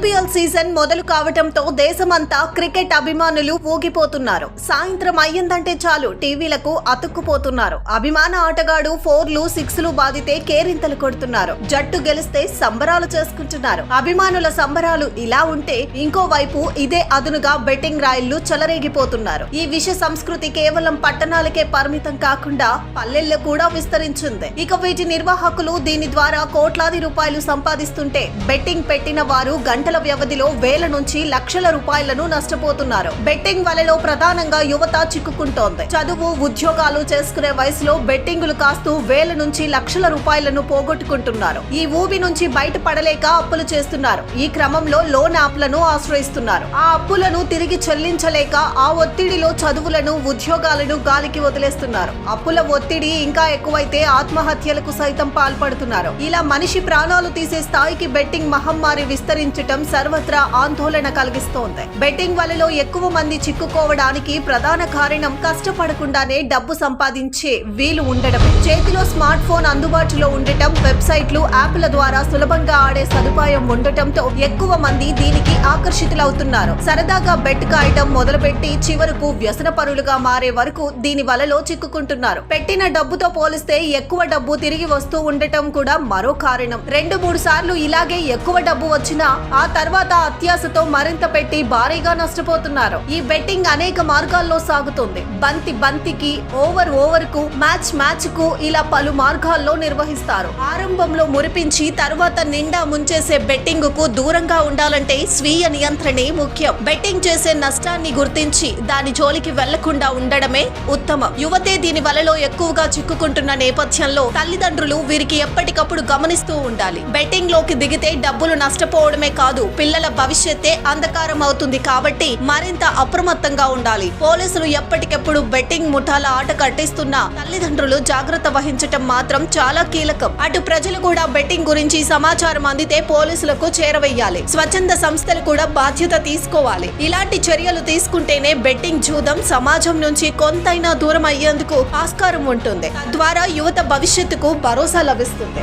IPL season మొదలు కావటంతో దేశమంతా క్రికెట్ అభిమానులు ఊగిపోతున్నారు. సాయంత్రం అయ్యిందంటే చాలు టీవీలకు అతుక్కుపోతున్నారు. అభిమాన ఆటగాడు 4లు 6లు బాదితే కేరింతలు కొడుతున్నారు. జట్టు గెలిస్తే సంబరాలు చేసుకుంటున్నారు. అభిమానుల సంబరాలు ఇలా ఉంటే ఇంకోవైపు ఇదే అదునుగా బెట్టింగ్ రాయిళ్లు చెలరేగిపోతున్నారు. ఈ విష సంస్కృతి కేవలం పట్టణాలకే పరిమితం కాకుండా పల్లెల్లో కూడా విస్తరించింది. ఇక వీటి నిర్వాహకులు దీని ద్వారా కోట్లాది రూపాయలు సంపాదిస్తుంటే బెట్టింగ్ పెట్టిన వారు గంటల వ్యవధిలో వేల నుంచి లక్షల రూపాయలను నష్టపోతున్నారు. బెట్టింగ్ వలలో ప్రధానంగా యువత చిక్కుకుంటోంది. చదువు, ఉద్యోగాలు చేసుకునే వయసులో బెట్టింగులు కాస్తూ వేల నుంచి లక్షల రూపాయలను పోగొట్టుకుంటున్నారు. ఈ ఊబి నుంచి బయటపడలేక అప్పులు చేస్తున్నారు. ఈ క్రమంలో లోన్ యాప్లను ఆశ్రయిస్తున్నారు. ఆ అప్పులను తిరిగి చెల్లించలేక ఆ ఒత్తిడిలో చదువులను, ఉద్యోగాలను గాలికి వదిలేస్తున్నారు. అప్పుల ఒత్తిడి ఇంకా ఎక్కువైతే ఆత్మహత్యలకు సైతం పాల్పడుతున్నారు. ఇలా మనిషి ప్రాణాలు తీసే స్థాయికి బెట్టింగ్ మహమ్మారి విస్తరించటం సర్వత్రా ఆందోళన కలిగిస్తోంది. బెట్టింగ్ వలలో ఎక్కువ మంది చిక్కుకోవడానికి ప్రధాన కారణం కష్టపడకుండానే డబ్బు సంపాదించే వీలు ఉండటమే. చేతిలో స్మార్ట్ ఫోన్ అందుబాటులో ఉండటం, వెబ్సైట్లు, యాప్ల ద్వారా సులభంగా ఆడే సదుపాయం ఉండటంతో ఎక్కువ మంది దీనికి ఆకర్షితులవుతున్నారు. సరదాగా బెట్ కాయటం మొదలుపెట్టి చివరకు వ్యసనపరులుగా మారే వరకు దీని వలలో చిక్కుకుంటున్నారు. పెట్టిన డబ్బుతో పోలిస్తే ఎక్కువ డబ్బు తిరిగి వస్తూ ఉండటం కూడా మరో కారణం. 2-3 సార్లు ఇలాగే ఎక్కువ డబ్బు వచ్చినా ఆ తర్వాత అత్యాశతో మరింత పెట్టి భారీగా నష్టపోతున్నారు. ఈ బెట్టింగ్ అనేక మార్గాల్లో సాగుతుంది. బంతికి, ఓవర్ కు, మ్యాచ్ కు ఇలా పలు మార్గాల్లో నిర్వహిస్తారు. ఆరంభంలో మురిపించి తర్వాత నిండా ముంచేసే బెట్టింగ్ కు దూరంగా ఉండాలంటే స్వీయ నియంత్రణే ముఖ్యం. బెట్టింగ్ చేసే నష్టాన్ని గుర్తించి దాని జోలికి వెళ్లకుండా ఉండడమే ఉత్తమం. యువతే దీని వలలో ఎక్కువగా చిక్కుకుంటున్న నేపథ్యంలో తల్లిదండ్రులు వీరికి ఎప్పటికప్పుడు గమనిస్తూ ఉండాలి. బెట్టింగ్ లోకి దిగితే డబ్బులు నష్టపోవడమే కాదు, పిల్లల భవిష్యత్తే అంధకారం అవుతుంది. కాబట్టి మరింత అప్రమత్తంగా ఉండాలి. పోలీసులు ఎప్పటికెప్పుడు బెట్టింగ్ ముఠాల ఆట కట్టిస్తున్నా తల్లిదండ్రులు జాగ్రత్త వహించటం మాత్రం చాలా కీలకం. అటు ప్రజలు కూడా బెట్టింగ్ గురించి సమాచారం అందితే పోలీసులకు చేరవేయాలి. స్వచ్ఛంద సంస్థలు కూడా బాధ్యత తీసుకోవాలి. ఇలాంటి చర్యలు తీసుకుంటేనే బెట్టింగ్ జూదం సమాజం నుంచి కొంతైనా దూరం అయ్యేందుకు ఆస్కారం ఉంటుంది. తద్వారా యువత భవిష్యత్తుకు భరోసా లభిస్తుంది.